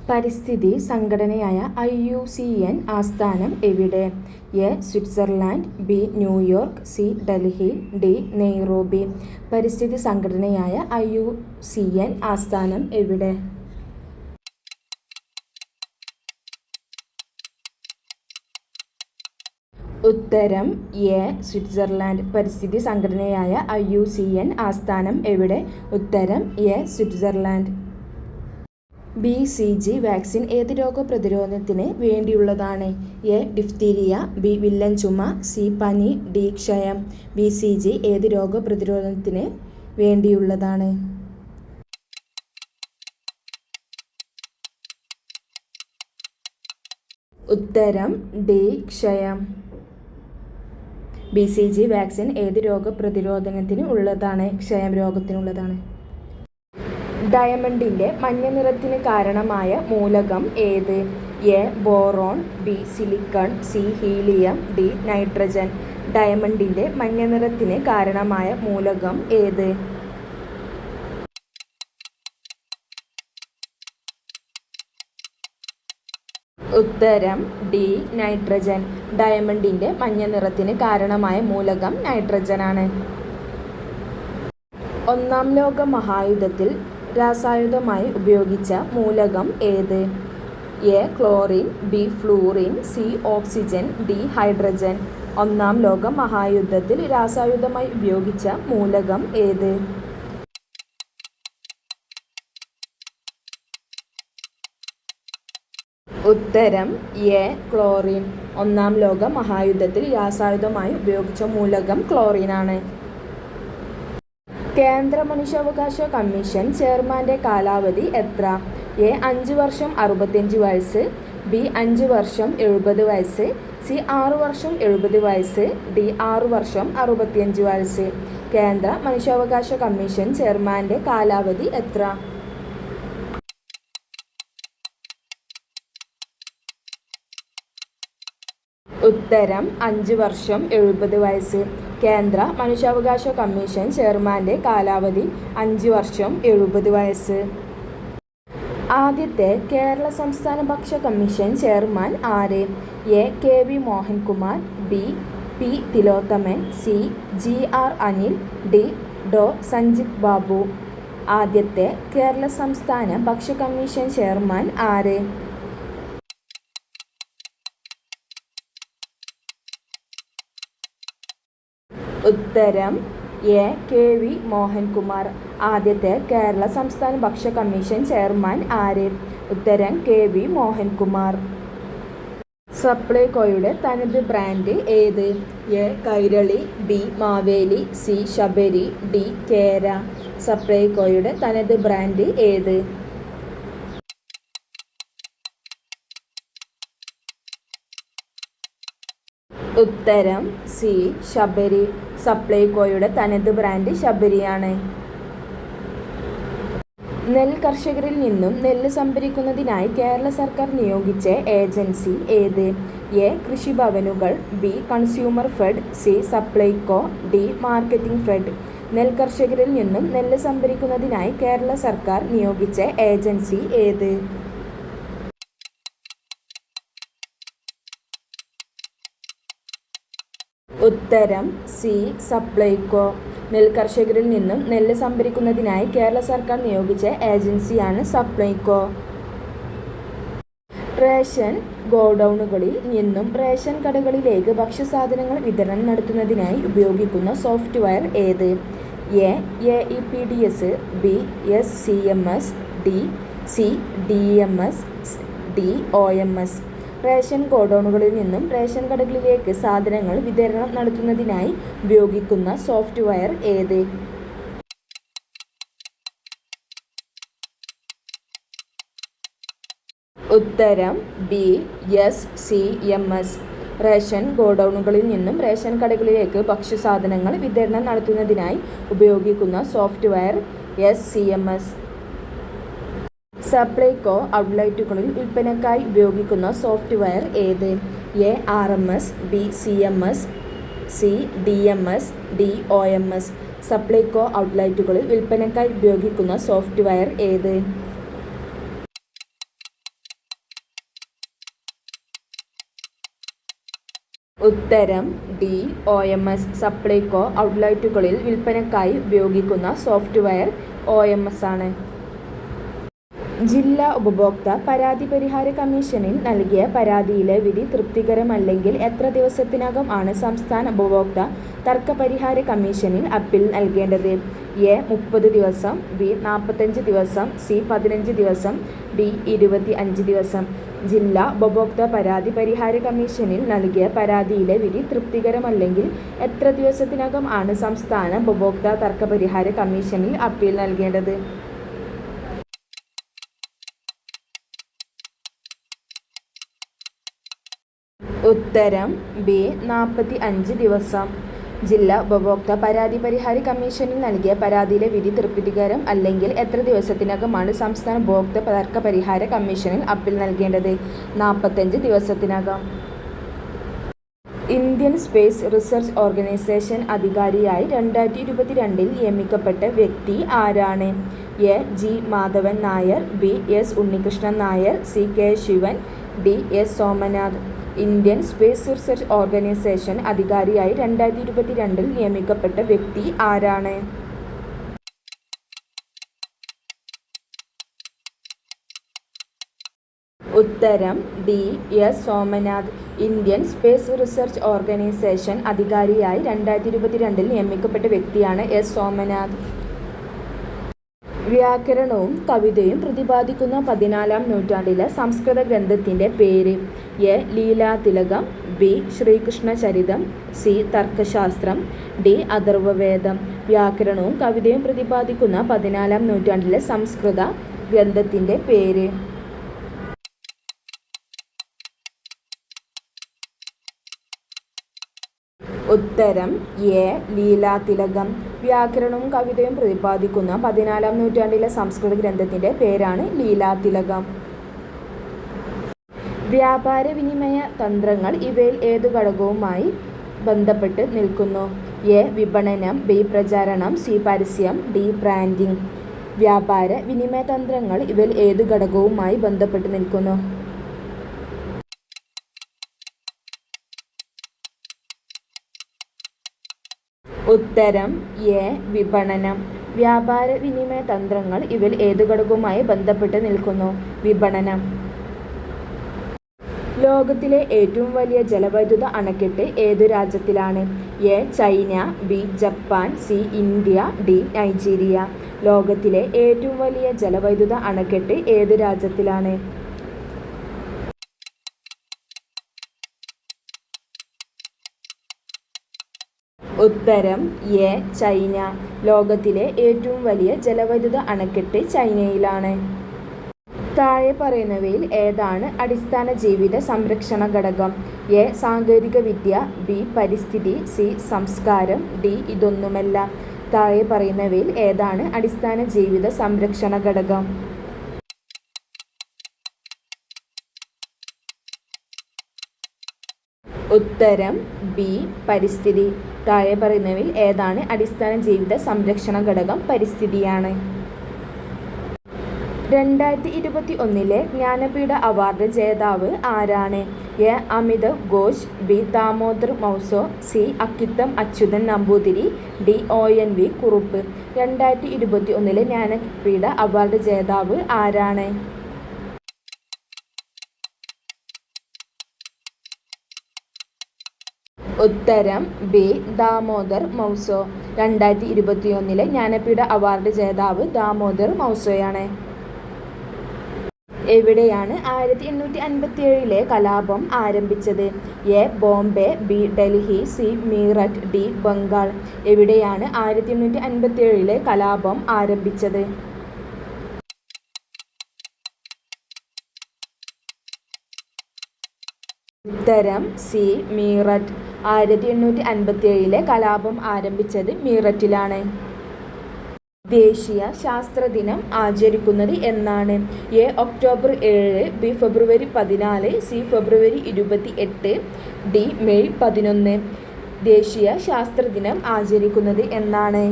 പരിസ്ഥിതി സംഘടനയായ IUCN ആസ്ഥാനം എവിടെ? A. Switzerland, B. New York, C. Delhi, D. Nairobi. പരിസ്ഥിതി സംഘടനയായ IUCN ആസ്ഥാനം എവിടെ? ഉത്തരം എ. സ്വിറ്റ്സർലൻഡ്. പരിസ്ഥിതി സംഘടനയായ IUCN ആസ്ഥാനം എവിടെ? ഉത്തരം എ. സ്വിറ്റ്സർലൻഡ്. BCG വാക്സിൻ ഏത് രോഗപ്രതിരോധത്തിന് വേണ്ടിയുള്ളതാണ്? എ. Diphtheria, B. വില്ലൻ ചുമ, സി. പനി, ഡി. ക്ഷയം. BCG ഏത് രോഗപ്രതിരോധത്തിന് വേണ്ടിയുള്ളതാണ്? ഉത്തരം ഡി. ക്ഷയം. BCG വാക്സിൻ ഏത് രോഗപ്രതിരോധത്തിന് ഉള്ളതാണ്? ക്ഷയം രോഗത്തിനുള്ളതാണ്. ഡയമണ്ടിൻ്റെ മഞ്ഞ നിറത്തിന് കാരണമായ മൂലകം ഏത്? A. Boron, B. Silicon, C. Helium, D. Nitrogen. ഡയമണ്ടിൻ്റെ മഞ്ഞ നിറത്തിന് കാരണമായ മൂലകം ഏത്? ഉത്തരം ഡി. നൈട്രജൻ. ഡയമണ്ടിൻ്റെ മഞ്ഞ നിറത്തിന് കാരണമായ മൂലകം നൈട്രജനാണ്. ഒന്നാം ലോക മഹായുദ്ധത്തിൽ രാസായുധമായി ഉപയോഗിച്ച മൂലകം ഏത്? A. Chlorine, B. Fluorine, C. Oxygen, D. Hydrogen. ഒന്നാം ലോക മഹായുദ്ധത്തിൽ രാസായുധമായി ഉപയോഗിച്ച മൂലകം ഏത്? ഉത്തരം എ. ക്ലോറിൻ. ഒന്നാം ലോക മഹായുദ്ധത്തിൽ രാസായുധമായി ഉപയോഗിച്ച മൂലകം ക്ലോറിനാണ്. കേന്ദ്ര മനുഷ്യാവകാശ കമ്മീഷൻ ചെയർമാൻ്റെ കാലാവധി എത്ര? എ. 5 വർഷം 65 വയസ്സ്, ബി. 5 വർഷം 70 വയസ്സ്, സി. 6 വർഷം 70 വയസ്സ്, ഡി. 6 വർഷം 65 വയസ്സ്. കേന്ദ്ര മനുഷ്യാവകാശ കമ്മീഷൻ ചെയർമാൻ്റെ കാലാവധി എത്ര? ഉത്തരം 5 വർഷം 70 വയസ്സ്. കേന്ദ്ര മനുഷ്യാവകാശ കമ്മീഷൻ ചെയർമാൻ്റെ കാലാവധി 5 വർഷം 70 വയസ്സ്. ആദ്യത്തെ കേരള സംസ്ഥാന ഭക്ഷ്യ കമ്മീഷൻ ചെയർമാൻ ആര്? A. KV Mohankumar, B. P. Thilothaman, C. GR Anil, D. ഡോ. സഞ്ജിത് ബാബു. ആദ്യത്തെ കേരള സംസ്ഥാന ഭക്ഷ്യ കമ്മീഷൻ ചെയർമാൻ ആര്? ഉത്തരം എ. KV മോഹൻകുമാർ. ആദ്യത്തെ കേരള സംസ്ഥാന ഭക്ഷ്യ കമ്മീഷൻ ചെയർമാൻ ആര്? ഉത്തരം KV മോഹൻകുമാർ. സപ്ലൈകോയുടെ തനത് ബ്രാൻഡ് ഏത്? A. Kairali, B. Maveli, C. Sabari, D. കേര. സപ്ലൈകോയുടെ തനത് ബ്രാൻഡ് ഏത്? ഉത്തരം സി. ശബരി. സപ്ലൈകോയുടെ തനത് ബ്രാൻഡ് ശബരിയാണ്. നെൽ കർഷകരിൽ നിന്നും നെല്ല് സംഭരിക്കുന്നതിനായി കേരള സർക്കാർ നിയോഗിച്ച ഏജൻസി ഏത്? എ. കൃഷിഭവനുകൾ, B. Consumer fed, C. Supplyco, D. Marketing fed. നെൽ കർഷകരിൽ നിന്നും നെല്ല് സംഭരിക്കുന്നതിനായി കേരള സർക്കാർ നിയോഗിച്ച ഏജൻസി ഏത്? ഉത്തരം സി. സപ്ലൈകോ. നെൽ കർഷകരിൽ നിന്നും നെല്ല് സംഭരിക്കുന്നതിനായി കേരള സർക്കാർ നിയോഗിച്ച ഏജൻസിയാണ് സപ്ലൈകോ. റേഷൻ ഗോഡൗണുകളിൽ നിന്നും റേഷൻ കടകളിലേക്ക് ഭക്ഷ്യസാധനങ്ങൾ വിതരണം നടത്തുന്നതിനായി ഉപയോഗിക്കുന്ന സോഫ്റ്റ്വെയർ ഏത്? A. AEPDS, B. SCMS, D. CDMS, D. OMS. Ration ഗോഡൗണുകളിൽ നിന്നും റേഷൻ കടകളിലേക്ക് സാധനങ്ങൾ വിതരണം നടത്തുന്നതിനായി ഉപയോഗിക്കുന്ന സോഫ്റ്റ്വെയർ ഏത്? ഉത്തരം ബി. SCMS. റേഷൻ ഗോഡൗണുകളിൽ നിന്നും റേഷൻ കടകളിലേക്ക് ഭക്ഷ്യസാധനങ്ങൾ വിതരണം നടത്തുന്നതിനായി ഉപയോഗിക്കുന്ന സോഫ്റ്റ്വെയർ SCMS. സപ്ലൈകോ ഔട്ട്ലെറ്റുകളിൽ വിൽപ്പനയ്ക്കായി ഉപയോഗിക്കുന്ന സോഫ്റ്റ്വെയർ ഏത്? A. RMS, B. CMS, C. DMS, D. OMS. Supplyco ഔട്ട്ലെറ്റുകളിൽ വിൽപ്പനയ്ക്കായി ഉപയോഗിക്കുന്ന സോഫ്റ്റ്വെയർ ഏത്? ഉത്തരം ഡി. OMS. സപ്ലൈകോ ഔട്ട്ലെറ്റുകളിൽ വിൽപ്പനയ്ക്കായി ഉപയോഗിക്കുന്ന സോഫ്റ്റ്വെയർ OMS ആണ്. ജില്ലാ ഉപഭോക്തൃ പരാതി പരിഹാര കമ്മീഷനിൽ നൽകിയ പരാതിയിലെ വിധി തൃപ്തികരമല്ലെങ്കിൽ എത്ര ദിവസത്തിനകം ആണ് സംസ്ഥാന ഉപഭോക്തൃ തർക്ക പരിഹാര കമ്മീഷനിൽ അപ്പീൽ നൽകേണ്ടത്? എ. 30 ദിവസം, ബി. 45 ദിവസം, സി. 15 ദിവസം, ഡി. 25 ദിവസം. ജില്ലാ ഉപഭോക്തൃ പരാതി പരിഹാര കമ്മീഷനിൽ നൽകിയ പരാതിയിലെ വിധി തൃപ്തികരമല്ലെങ്കിൽ എത്ര ദിവസത്തിനകം ആണ് സംസ്ഥാന ഉപഭോക്തൃ തർക്ക പരിഹാര കമ്മീഷനിൽ അപ്പീൽ നൽകേണ്ടത്? ഉത്തരം ബി. 45 ദിവസം. ജില്ലാ ഉപഭോക്തൃ പരാതി പരിഹാര കമ്മീഷനിൽ നൽകിയ പരാതിയിലെ വിധി തൃപ്തികരം അല്ലെങ്കിൽ എത്ര ദിവസത്തിനകമാണ് സംസ്ഥാന ഉപഭോക്തൃ തർക്ക പരിഹാര കമ്മീഷനിൽ അപ്പീൽ നൽകേണ്ടത്? 45 ദിവസത്തിനകം. ഇന്ത്യൻ സ്പേസ് റിസർച്ച് ഓർഗനൈസേഷൻ അധികാരിയായി 2022 നിയമിക്കപ്പെട്ട വ്യക്തി ആരാണ്? A. G. Madhavan Nair, B. S. Unnikrishnan Nair, C. K. Sivan, D. S. Somanath. Indian space research organisation അധികാരിയായി 2022 നിയമിക്കപ്പെട്ട വ്യക്തി ആരാണ്? ഉത്തരം D. S. Somanath. Indian space research organisation അധികാരിയായി 2022 നിയമിക്കപ്പെട്ട വ്യക്തിയാണ് എസ്. സോമനാഥ്. വ്യാകരണവും കവിതയും പ്രതിപാദിക്കുന്ന 14-ാം നൂറ്റാണ്ടിലെ സംസ്കൃത ഗ്രന്ഥത്തിൻ്റെ പേര്? A. Leelathilakam, B. Sreekrishnacharitham, C. Tarkashastram, D. Atharvaveda. വ്യാകരണവും കവിതയും പ്രതിപാദിക്കുന്ന 14-ാം നൂറ്റാണ്ടിലെ സംസ്കൃത ഗ്രന്ഥത്തിൻ്റെ പേര്? ഉത്തരം എ. ലീലാതിലകം. വ്യാകരണവും കവിതയും പ്രതിപാദിക്കുന്ന 14-ാം നൂറ്റാണ്ടിലെ സംസ്കൃത ഗ്രന്ഥത്തിൻ്റെ പേരാണ് ലീലാതിലകം. വ്യാപാര വിനിമയ തന്ത്രങ്ങൾ ഇവയിൽ ഏതു ഘടകവുമായി ബന്ധപ്പെട്ട് നിൽക്കുന്നു? എ. വിപണനം, ബി. പ്രചാരണം, സി. പരസ്യം, ഡി. ബ്രാൻഡിംഗ്. വ്യാപാര വിനിമയ തന്ത്രങ്ങൾ ഇവയിൽ ഏതു ഘടകവുമായി ബന്ധപ്പെട്ട് നിൽക്കുന്നു? ഉത്തരം എ. വിപണനം. വ്യാപാര വിനിമയ തന്ത്രങ്ങൾ ഇവയിൽ ഏതു ഘടകവുമായി ബന്ധപ്പെട്ട് നിൽക്കുന്നു? വിപണനം. ലോകത്തിലെ ഏറ്റവും വലിയ ജലവൈദ്യുത അണക്കെട്ട് ഏതു രാജ്യത്തിലാണ്? A. China, B. Japan, C. India, D. Nigeria. ലോകത്തിലെ ഏറ്റവും വലിയ ജലവൈദ്യുത അണക്കെട്ട് ഏതു രാജ്യത്തിലാണ്? ഉത്തരം എ. ചൈന. ലോകത്തിലെ ഏറ്റവും വലിയ ജലവൈദ്യുത അണക്കെട്ട് ചൈനയിലാണ്. താഴെ പറയുന്നവയിൽ ഏതാണ് അടിസ്ഥാന ജീവിത സംരക്ഷണ ഘടകം? എ. സാങ്കേതികവിദ്യ, ബി. പരിസ്ഥിതി, സി. സംസ്കാരം, ഡി. ഇതൊന്നുമല്ല. താഴെ പറയുന്നവയിൽ ഏതാണ് അടിസ്ഥാന ജീവിത സംരക്ഷണ ഘടകം? ഉത്തരം ബി. പരിസ്ഥിതി. താഴെ പറയുന്നവയിൽ ഏതാണ് അടിസ്ഥാന ജീവിത സംരക്ഷണ ഘടകം? പരിസ്ഥിതിയാണ്. 2021 ജ്ഞാനപീഠ അവാർഡ് ജേതാവ് ആരാണ്? A. Amitav Ghosh, B. Damodar Mauzo, C. Akkitham Achuthan Namboothiri, D. ONV Kurup. 2021 Jnanpith award ജേതാവ് ആരാണ്? ഉത്തരം ബി. ദാമോദർ മൗസോ. 2021 ജ്ഞാനപീഠ അവാർഡ് ജേതാവ് ദാമോദർ മൗസോയാണ്. എവിടെയാണ് 1857 കലാപം ആരംഭിച്ചത്? A. Bombay, B. Delhi, C. Meerut, D. Bengal. എവിടെയാണ് 1857 കലാപം ആരംഭിച്ചത്? ഉത്തരം സി. മീററ്റ്. 1857 കലാപം ആരംഭിച്ചത് മീററ്റിലാണ്. ദേശീയ ശാസ്ത്രദിനം ആചരിക്കുന്നത് എന്നാണ്? A. October 7, B. February 14, C. February 28, D. May 11. ദേശീയ ശാസ്ത്രദിനം ആചരിക്കുന്നത് എന്നാണ്?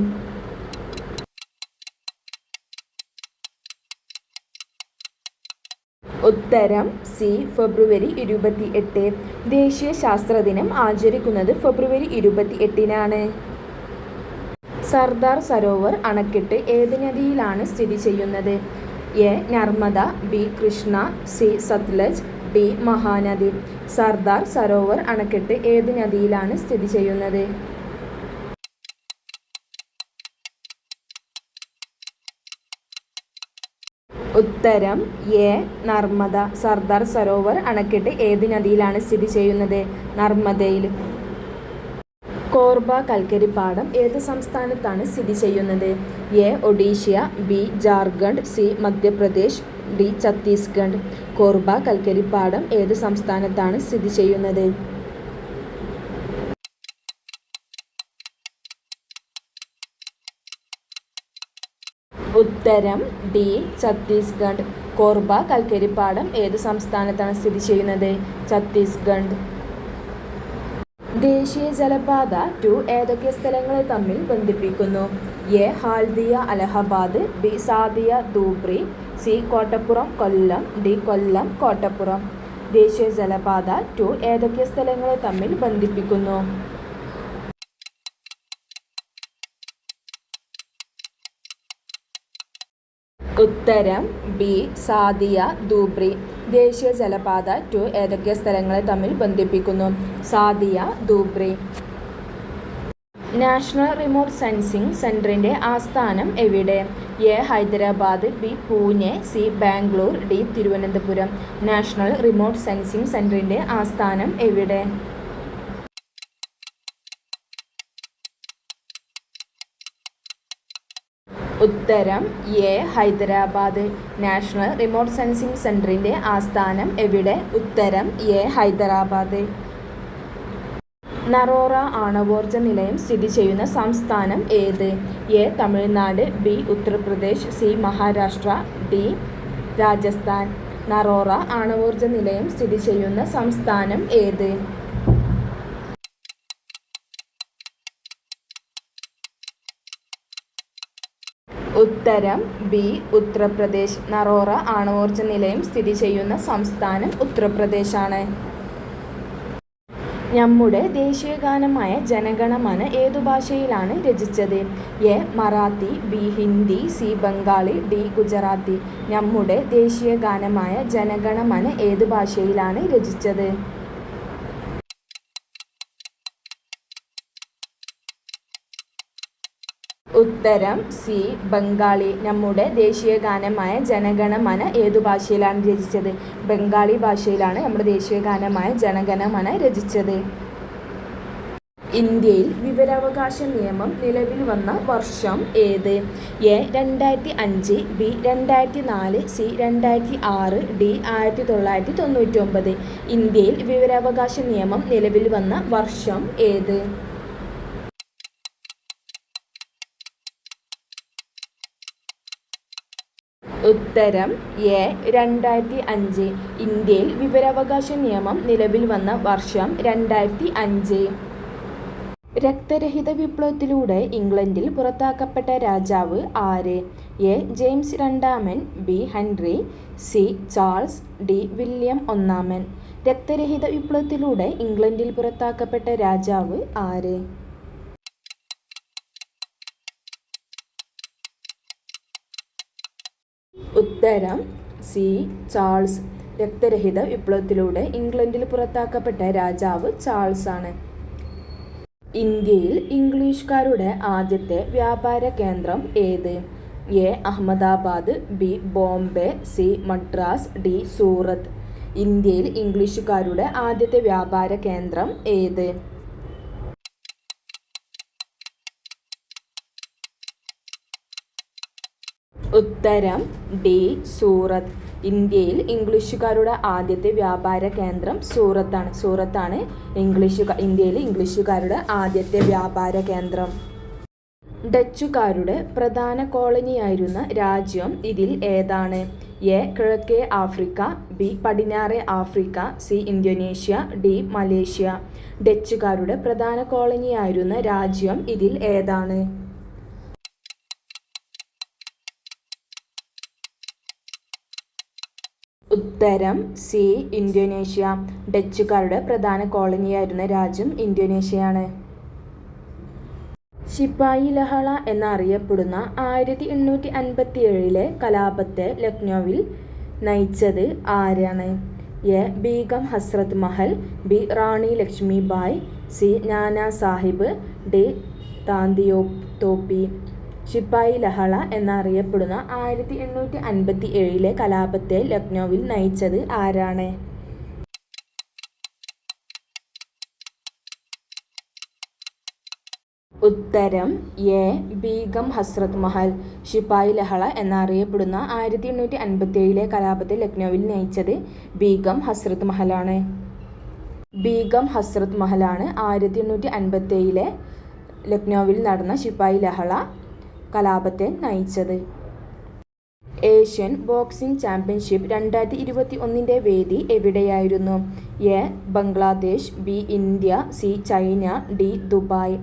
ഉത്തരം സി ഫെബ്രുവരി 28. ദേശീയ ശാസ്ത്രദിനം ആചരിക്കുന്നത് ഫെബ്രുവരി 28-നാണ്. സർദാർ സരോവർ അണക്കെട്ട് ഏത് നദിയിലാണ് സ്ഥിതി ചെയ്യുന്നത്? A Narmada, B Krishna, C Sutlej, D Mahanadi. Sardar Sarovar അണക്കെട്ട് ഏത് നദിയിലാണ് സ്ഥിതി ചെയ്യുന്നത്? ഉത്തരം എ നർമ്മദ. സർദാർ സരോവർ അണക്കെട്ട് ഏത് നദിയിലാണ് സ്ഥിതി ചെയ്യുന്നത്? നർമ്മദയിൽ. കോർബ കൽക്കരിപ്പാടം ഏത് സംസ്ഥാനത്താണ് സ്ഥിതി ചെയ്യുന്നത്? A Odisha, B Jharkhand, C Madhya Pradesh, D Chhattisgarh. Korba കൽക്കരിപ്പാടം ഏത് സംസ്ഥാനത്താണ് സ്ഥിതി ചെയ്യുന്നത്? ഉത്തരം ഡി ഛത്തീസ്ഗഡ്. കോർബ കൽക്കരിപ്പാടം ഏത് സംസ്ഥാനത്താണ് സ്ഥിതി ചെയ്യുന്നത്? ഛത്തീസ്ഗഡ്. ദേശീയ ജലപാത 2 ഏതൊക്കെ സ്ഥലങ്ങളെ തമ്മിൽ ബന്ധിപ്പിക്കുന്നു? A Haldia Allahabad, B Sadiya Dhubri, C Kottappuram Kollam, D Kollam Kottappuram. ദേശീയ ജലപാത 2 ഏതൊക്കെ സ്ഥലങ്ങളെ തമ്മിൽ ബന്ധിപ്പിക്കുന്നു? ഉത്തരം ബി സാദിയ ധൂബ്രി. ദേശീയ ജലപാത 2 ഏതൊക്കെ സ്ഥലങ്ങളെ തമ്മിൽ ബന്ധിപ്പിക്കുന്നു? Sadiya Dhubri. National remote sensing സെന്ററിന്റെ ആസ്ഥാനം എവിടെ? A Hyderabad, B Pune, C Bangalore, D Thiruvananthapuram. National remote sensing സെന്ററിന്റെ ആസ്ഥാനം എവിടെ? ഉത്തരം A Hyderabad. National remote sensing സെന്ററിന്റെ ആസ്ഥാനം എവിടെ? ഉത്തരം എ ഹൈദരാബാദ്. നറോറ ആണവോർജ നിലയം സ്ഥിതി ചെയ്യുന്ന സംസ്ഥാനം ഏത്? A Tamil Nadu, B Uttar Pradesh, C Maharashtra, D Rajasthan. Narora ആണവോർജ നിലയം സ്ഥിതി ചെയ്യുന്ന സംസ്ഥാനം ഏത്? ഉത്തരം ബി ഉത്തർപ്രദേശ്. നറോറ ആണവോർജ നിലയം സ്ഥിതി ചെയ്യുന്ന സംസ്ഥാനം ഉത്തർപ്രദേശാണ്. നമ്മുടെ ദേശീയഗാനമായ ജനഗണമന ഏതു ഭാഷയിലാണ് രചിച്ചത്? A Marathi, B Hindi, C Bengali, D Gujarati. നമ്മുടെ ദേശീയഗാനമായ ജനഗണമന ഏതു ഭാഷയിലാണ് രചിച്ചത്? ഉത്തരം സി ബംഗാളി. നമ്മുടെ ദേശീയഗാനമായ ജനഗണമന ഏതു ഭാഷയിലാണ് രചിച്ചത്? ബംഗാളി ഭാഷയിലാണ് നമ്മുടെ ദേശീയഗാനമായ ജനഗണമന രചിച്ചത്. ഇന്ത്യയിൽ വിവരാവകാശ നിയമം നിലവിൽ വന്ന വർഷം ഏത്? A 2005, B 2004, C 2006, D 1999. ഇന്ത്യയിൽ വിവരാവകാശ നിയമം നിലവിൽ വന്ന വർഷം ഏത്? ഉത്തരം എ 2005. ഇന്ത്യയിൽ വിവരാവകാശ നിയമം നിലവിൽ വന്ന വർഷം 2005. രക്തരഹിത വിപ്ലവത്തിലൂടെ ഇംഗ്ലണ്ടിൽ പുറത്താക്കപ്പെട്ട രാജാവ് ആര്? എ ജെയിംസ് രണ്ടാമൻ, B Henry, C Charles, D William ഒന്നാമൻ. രക്തരഹിത വിപ്ലവത്തിലൂടെ ഇംഗ്ലണ്ടിൽ പുറത്താക്കപ്പെട്ട രാജാവ് ആര്? ഉത്തരം സി ചാൾസ്. രക്തരഹിത വിപ്ലവത്തിലൂടെ ഇംഗ്ലണ്ടിൽ പുറത്താക്കപ്പെട്ട രാജാവ് ചാൾസ് ആണ്. ഇന്ത്യയിൽ ഇംഗ്ലീഷുകാരുടെ ആദ്യത്തെ വ്യാപാര കേന്ദ്രം ഏത്? A Ahmedabad, B Bombay, C Madras, D Surat. ഇന്ത്യയിൽ ഇംഗ്ലീഷുകാരുടെ ആദ്യത്തെ വ്യാപാര കേന്ദ്രം ഏത്? ഉത്തരം ഡി സൂറത്ത്. ഇന്ത്യയിൽ ഇംഗ്ലീഷുകാരുടെ ആദ്യത്തെ വ്യാപാര കേന്ദ്രം സൂറത്താണ്. സൂറത്താണ് ഇന്ത്യയിൽ ഇംഗ്ലീഷുകാരുടെ ആദ്യത്തെ വ്യാപാര കേന്ദ്രം. ഡച്ചുകാരുടെ പ്രധാന കോളനിയായിരുന്ന രാജ്യം ഇതിൽ ഏതാണ്? എ കിഴക്കേ ആഫ്രിക്ക, ബി പടിഞ്ഞാറേ Africa, C Indonesia, D Malaysia. ഡച്ചുകാരുടെ പ്രധാന കോളനിയായിരുന്ന രാജ്യം ഇതിൽ ഏതാണ്? ഉത്തരം സി ഇന്തോനേഷ്യ. ഡച്ചുകാരുടെ പ്രധാന കോളനിയായിരുന്ന രാജ്യം ഇന്തോനേഷ്യയാണ്. ശിപായി ലഹള എന്നറിയപ്പെടുന്ന 1857 കലാപത്തെ ലക്നൌവിൽ നയിച്ചത് ആരാണ്? A Begum Hazrat Mahal, B Rani Lakshmibai, C Nana Sahib, D താന്തിയോത്തോപ്പി. ശിപായി ലഹള എന്നറിയപ്പെടുന്ന 1857 കലാപത്തെ ലക്നൌവിൽ നയിച്ചത് ആരാണ്? ഉത്തരം എ ബീഗം ഹസ്രത്ത് മഹൽ. ശിപായി ലഹള എന്നറിയപ്പെടുന്ന 1857 കലാപത്തെ ലക്നൌവിൽ നയിച്ചത് ബീഗം ഹസ്രത്ത് മഹലാണ്. ബീഗം ഹസ്രത്ത് മഹലാണ് 1857 ലക്നൌവിൽ നടന്ന ശിപായി ലഹള കലാപത്തെ നയിച്ചത്. ഏഷ്യൻ ബോക്സിംഗ് ചാമ്പ്യൻഷിപ്പ് 2021 വേദി എവിടെയായിരുന്നു? A Bangladesh, B India, C China, D Dubai.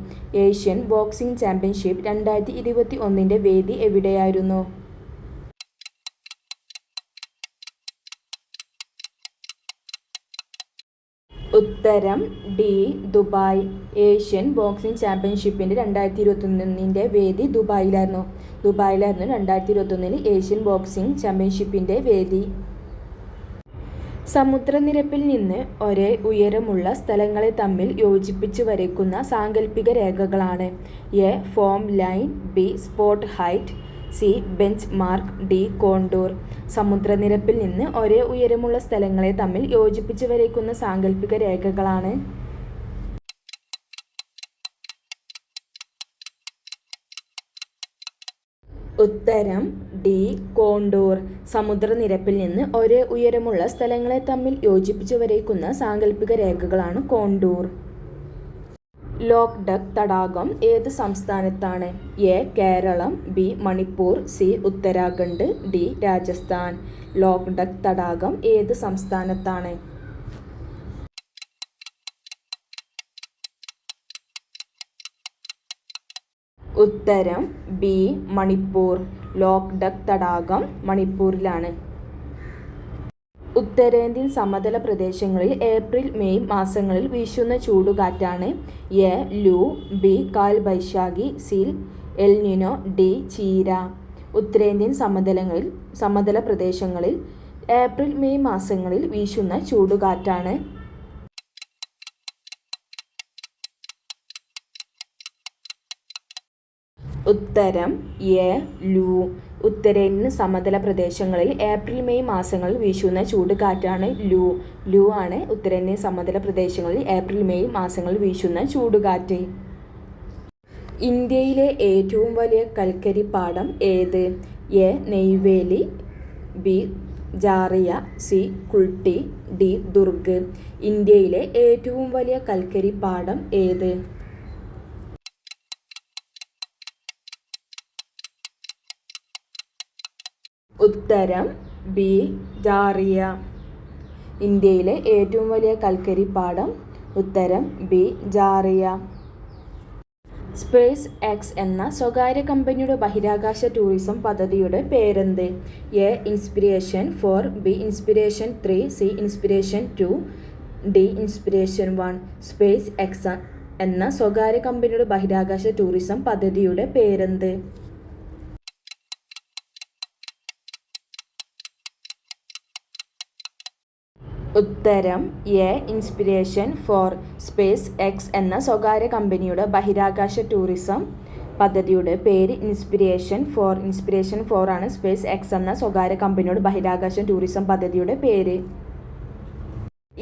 Asian boxing championship 2021 വേദി എവിടെയായിരുന്നു? ഉത്തരം ഡി ദുബായ്. ഏഷ്യൻ ബോക്സിംഗ് ചാമ്പ്യൻഷിപ്പിൻ്റെ 2021 വേദി ദുബായിലായിരുന്നു. 2021 ഏഷ്യൻ ബോക്സിംഗ് ചാമ്പ്യൻഷിപ്പിൻ്റെ വേദി. സമുദ്രനിരപ്പിൽ നിന്ന് ഒരേ ഉയരമുള്ള സ്ഥലങ്ങളെ തമ്മിൽ യോജിപ്പിച്ച് വരയ്ക്കുന്ന സാങ്കല്പിക രേഖകളാണ്? A form line, B spot height, C bench mark, D contour. സമുദ്രനിരപ്പിൽ നിന്ന് ഒരേ ഉയരമുള്ള സ്ഥലങ്ങളെ തമ്മിൽ യോജിപ്പിച്ച് വരയ്ക്കുന്ന സാങ്കല്പിക രേഖകളാണ്? ഉത്തരം ഡി കോണ്ടൂർ. സമുദ്രനിരപ്പിൽ നിന്ന് ഒരേ ഉയരമുള്ള സ്ഥലങ്ങളെ തമ്മിൽ യോജിപ്പിച്ച് വരയ്ക്കുന്ന സാങ്കല്പിക രേഖകളാണ് കോണ്ടൂർ. ലോക്ടക് തടാകം ഏത് സംസ്ഥാനത്താണ്? A Keralam, B Manipur, C Uttarakhand, D Rajasthan. Loktak തടാകം ഏത് സംസ്ഥാനത്താണ്? ഉത്തരം ബി മണിപ്പൂർ. ലോക്ടക് തടാകം മണിപ്പൂരിലാണ്. ഉത്തരേന്ത്യൻ സമതല പ്രദേശങ്ങളിൽ ഏപ്രിൽ മെയ് മാസങ്ങളിൽ വീശുന്ന ചൂടുകാറ്റാണ്? A Loo, B Kalbaisakhi, C El Nino, D ചീര. ഉത്തരേന്ത്യൻ സമതല പ്രദേശങ്ങളിൽ ഏപ്രിൽ മെയ് മാസങ്ങളിൽ വീശുന്ന ചൂടുകാറ്റാണ്? ഉത്തരം എ ലൂ. ഉത്തരേന്ത്യൻ സമതല പ്രദേശങ്ങളിൽ ഏപ്രിൽ മെയ് മാസങ്ങളിൽ വീശുന്ന ചൂടുകാറ്റാണ് ലൂ. ലൂ ആണ് ഉത്തരേന്ത്യൻ സമതല പ്രദേശങ്ങളിൽ ഏപ്രിൽ മെയ് മാസങ്ങളിൽ വീശുന്ന ചൂടുകാറ്റ്. ഇന്ത്യയിലെ ഏറ്റവും വലിയ കൽക്കരി പാടം ഏത്? A Neyveli, B Jharia, C Kulti, D Durg. ഇന്ത്യയിലെ ഏറ്റവും വലിയ കൽക്കരി പാടം ഏത്? ഉത്തരം ബി ജാറിയ. ഇന്ത്യയിലെ ഏറ്റവും വലിയ കൽക്കരി പാടം. ഉത്തരം ബി ജാറിയ. സ്പേസ് എക്സ് എന്ന സ്വകാര്യ കമ്പനിയുടെ ബഹിരാകാശ ടൂറിസം പദ്ധതിയുടെ പേരെന്ത്? A inspiration 4, B inspiration 3, C inspiration 2, D inspiration 1. Space X എന്ന സ്വകാര്യ കമ്പനിയുടെ ബഹിരാകാശ ടൂറിസം പദ്ധതിയുടെ പേരെന്ത്? ഉത്തരം എ ഇൻസ്പിരേഷൻ 4. സ്പേസ് എക്സ് എന്ന സ്വകാര്യ കമ്പനിയുടെ ബഹിരാകാശ ടൂറിസം പദ്ധതിയുടെ പേര് ഇൻസ്പിരേഷൻ 4. ഇൻസ്പിരേഷൻ 4 ആണ് സ്പേസ് എക്സ് എന്ന സ്വകാര്യ കമ്പനിയുടെ ബഹിരാകാശ ടൂറിസം പദ്ധതിയുടെ പേര്.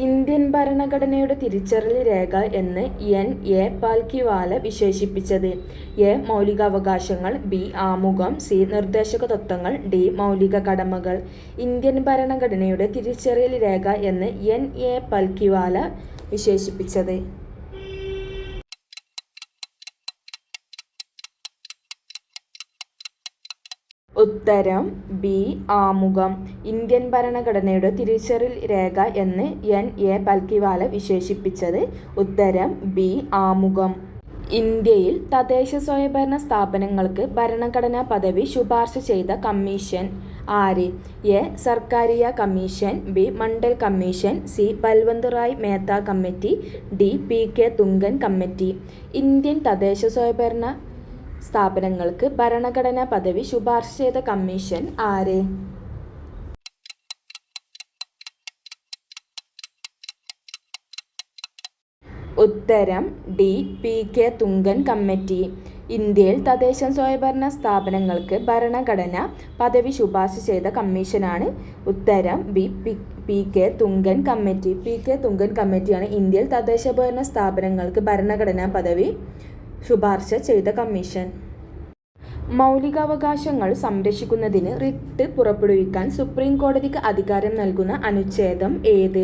ഇന്ത്യൻ ഭരണഘടനയുടെ തിരിച്ചറിയൽ രേഖ എന്ന് എൻ.എ. പാൽക്കിവാല വിശേഷിപ്പിച്ചത്? എ മൗലികാവകാശങ്ങൾ, ബി ആമുഖം, സി നിർദ്ദേശക തത്വങ്ങൾ, ഡി മൗലിക കടമകൾ. ഇന്ത്യൻ ഭരണഘടനയുടെ തിരിച്ചറിയൽ രേഖ എന്ന് എൻ.എ. പാൽക്കിവാല വിശേഷിപ്പിച്ചത്? ഉത്തരം ബി ആമുഖം. ഇന്ത്യൻ ഭരണഘടനയുടെ തിരിച്ചറിയൽ രേഖ എന്ന് എൻ.എ. പാൽക്കിവാല വിശേഷിപ്പിച്ചത്? ഉത്തരം ബി ആമുഖം. ഇന്ത്യയിൽ തദ്ദേശ സ്വയംഭരണ സ്ഥാപനങ്ങൾക്ക് ഭരണഘടനാ പദവി ശുപാർശ ചെയ്ത കമ്മീഷൻ ആര്? A. Sarkaria commission, B. Mandal commission, C. Balwant Rai Mehta committee, D. P K. Thungan committee. Indian തദ്ദേശ സ്വയംഭരണ സ്ഥാപനങ്ങൾക്ക് ഭരണഘടനാ പദവി ശുപാർശ ചെയ്ത കമ്മീഷൻ ആര്? ഉത്തരം ഡി. പി.കെ. തുംഗൻ കമ്മിറ്റി. ഇന്ത്യയിൽ തദ്ദേശ സ്വയംഭരണ സ്ഥാപനങ്ങൾക്ക് ഭരണഘടനാ പദവി ശുപാർശ ചെയ്ത കമ്മീഷനാണ് ഉത്തരം B. P K. Thungan committee. P K. തുംഗൻ കമ്മിറ്റിയാണ് ഇന്ത്യയിൽ തദ്ദേശ ഭരണ സ്ഥാപനങ്ങൾക്ക് ഭരണഘടനാ പദവി ശുപാർശ ചെയ്ത കമ്മീഷൻ. മൗലികാവകാശങ്ങൾ സംരക്ഷിക്കുന്നതിന് റിട്ട് പുറപ്പെടുവിക്കാൻ സുപ്രീം കോടതിക്ക് അധികാരം നൽകുന്ന അനുച്ഛേദം ഏത്?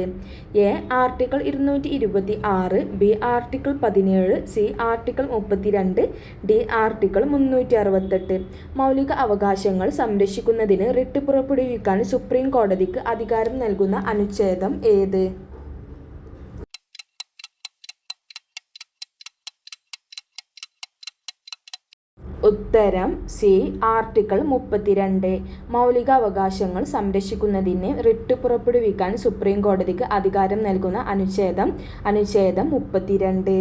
A. Article 226, B. Article 17, C. Article 32, D. Article 368. മൗലിക അവകാശങ്ങൾ സംരക്ഷിക്കുന്നതിന് റിട്ട് പുറപ്പെടുവിക്കാൻ സുപ്രീം കോടതിക്ക് അധികാരം നൽകുന്ന അനുച്ഛേദം ഏത്? ഉത്തരം സി. ആർട്ടിക്കിൾ 32. മൗലിക അവകാശങ്ങൾ സംരക്ഷിക്കുന്നതിന് റിട്ട് പുറപ്പെടുവിക്കാൻ സുപ്രീം കോടതിക്ക് അധികാരം നൽകുന്ന അനുച്ഛേദം 32.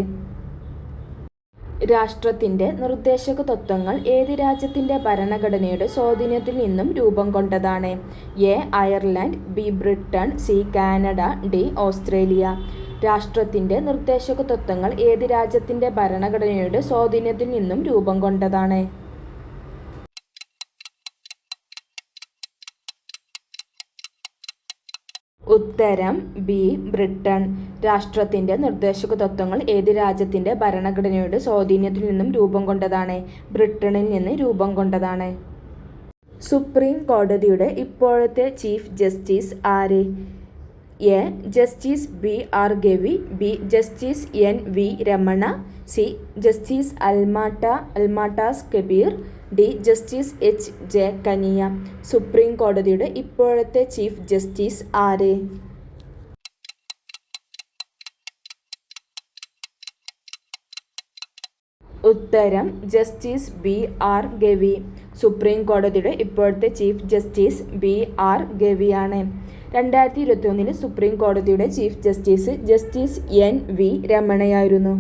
രാഷ്ട്രത്തിന്റെ നിർദ്ദേശക തത്വങ്ങൾ ഏത് രാജ്യത്തിന്റെ ഭരണഘടനയുടെ സ്വാധീനത്തിൽ നിന്നും രൂപം കൊണ്ടതാണ്? A. Ireland, B. Britain, C. Canada, D. Australia. രാഷ്ട്രത്തിന്റെ നിർദ്ദേശക തത്വങ്ങൾ ഏത് രാജ്യത്തിന്റെ ഭരണഘടനയുടെ സ്വാധീനത്തിൽ നിന്നും രൂപം കൊണ്ടതാണ്? ഉത്തരം ബി. ബ്രിട്ടൻ. രാഷ്ട്രത്തിന്റെ നിർദ്ദേശക തത്വങ്ങൾ ഏത് രാജ്യത്തിന്റെ ഭരണഘടനയുടെ സ്വാധീനത്തിൽ നിന്നും രൂപം കൊണ്ടതാണ്? ബ്രിട്ടനിൽ നിന്ന് രൂപം കൊണ്ടതാണ്. സുപ്രീം കോടതിയുടെ ഇപ്പോഴത്തെ ചീഫ് ജസ്റ്റിസ് ആര്? A. Justice B. R. Gavai, B. Justice N. V. Ramana, C. Justice Altamas Kabir, D. Justice H. J. Kania. Supreme കോടതിയുടെ ഇപ്പോഴത്തെ ചീഫ് ജസ്റ്റിസ് ആര്? ഉത്തരം justice B. R. Gavai. Supreme കോടതിയുടെ ഇപ്പോഴത്തെ ചീഫ് ജസ്റ്റിസ് ബി. ആർ. ഗവിയാണ്. 2021 സുപ്രീം കോടതിയുടെ ചീഫ് ജസ്റ്റിസ് എൻ. വി. രമണയായിരുന്നു.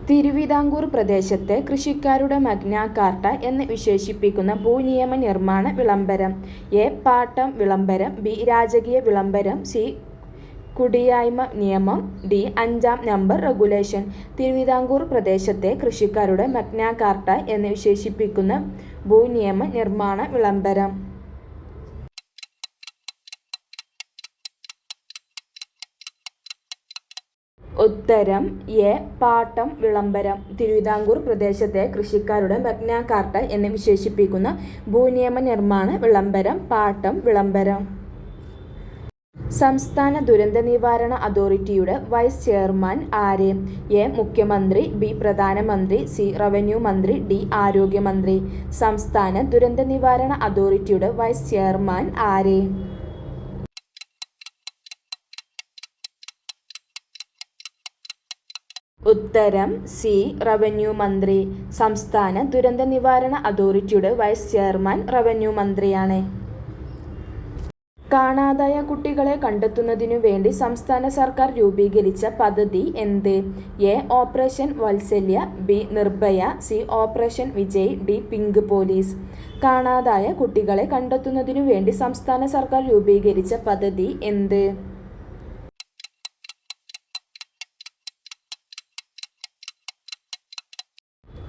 തിരുവിതാംകൂർ പ്രദേശത്തെ കൃഷിക്കാരുടെ മഗ്ന കാർട്ട എന്ന് വിശേഷിപ്പിക്കുന്ന ഭൂനിയമ നിർമ്മാണ വിളംബരം. എ. പാട്ടം വിളംബരം, ബി. രാജകീയ വിളംബരം, സി. കുടിയായ്മ നിയമം, ഡി. 5-ാം നമ്പർ റെഗുലേഷൻ. തിരുവിതാംകൂർ പ്രദേശത്തെ കൃഷിക്കാരുടെ മഗ്ന കാർട്ട എന്ന് വിശേഷിപ്പിക്കുന്ന ഭൂനിയമ നിർമ്മാണ വിളംബരം. ഉത്തരം എ. പാട്ടം വിളംബരം. തിരുവിതാംകൂർ പ്രദേശത്തെ കൃഷിക്കാരുടെ മഗ്ന കാർട്ട എന്ന് വിശേഷിപ്പിക്കുന്ന ഭൂനിയമ നിർമ്മാണ വിളംബരം പാട്ടം വിളംബരം. സംസ്ഥാന ദുരന്ത നിവാരണ അതോറിറ്റിയുടെ വൈസ് ചെയർമാൻ ആര്? എ. മുഖ്യമന്ത്രി, ബി. പ്രധാനമന്ത്രി, സി. റവന്യൂ മന്ത്രി, ഡി. ആരോഗ്യമന്ത്രി. സംസ്ഥാന ദുരന്ത നിവാരണ അതോറിറ്റിയുടെ വൈസ് ചെയർമാൻ ആര്? ഉത്തരം സി. റവന്യൂ മന്ത്രി. സംസ്ഥാന ദുരന്ത നിവാരണ അതോറിറ്റിയുടെ വൈസ് ചെയർമാൻ റവന്യൂ മന്ത്രിയാണ്. കാണാതായ കുട്ടികളെ കണ്ടെത്തുന്നതിനു വേണ്ടി സംസ്ഥാന സർക്കാർ രൂപീകരിച്ച പദ്ധതി എന്ത്? എ. ഓപ്പറേഷൻ വാത്സല്യ, B. Nirbhaya, C. Operation Vijay, D. Pink police. കാണാതായ കുട്ടികളെ കണ്ടെത്തുന്നതിനു വേണ്ടി സംസ്ഥാന സർക്കാർ രൂപീകരിച്ച പദ്ധതി എന്ത്?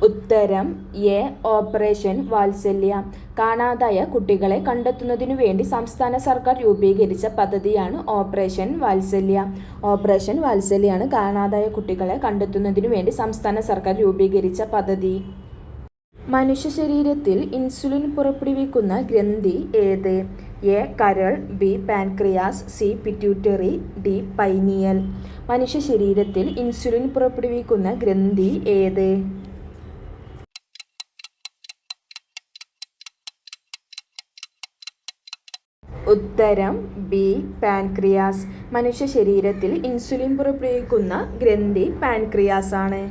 ഉത്തരം എ. ഓപ്പറേഷൻ വാത്സല്യ. കാണാതായ കുട്ടികളെ കണ്ടെത്തുന്നതിനു വേണ്ടി സംസ്ഥാന സർക്കാർ രൂപീകരിച്ച പദ്ധതിയാണ് ഓപ്പറേഷൻ വാത്സല്യ. ഓപ്പറേഷൻ വാത്സല്യാണ് കാണാതായ കുട്ടികളെ കണ്ടെത്തുന്നതിനു വേണ്ടി സംസ്ഥാന സർക്കാർ രൂപീകരിച്ച പദ്ധതി. മനുഷ്യ ശരീരത്തിൽ ഇൻസുലിൻ പുറപ്പെടുവിക്കുന്ന ഗ്രന്ഥി ഏത്? എ. കരൾ, B. Pancreas, C. Pituitary, D. Pineal. മനുഷ്യ ശരീരത്തിൽ ഇൻസുലിൻ പുറപ്പെടുവിക്കുന്ന ഗ്രന്ഥി ഏത്? ഉത്തരം ബി. പാൻക്രിയാസ്. മനുഷ്യ ശരീരത്തിൽ ഇൻസുലിൻ പുറപ്പെടുവിക്കുന്ന ഗ്രന്ഥി പാൻക്രിയാസ് ആണ്.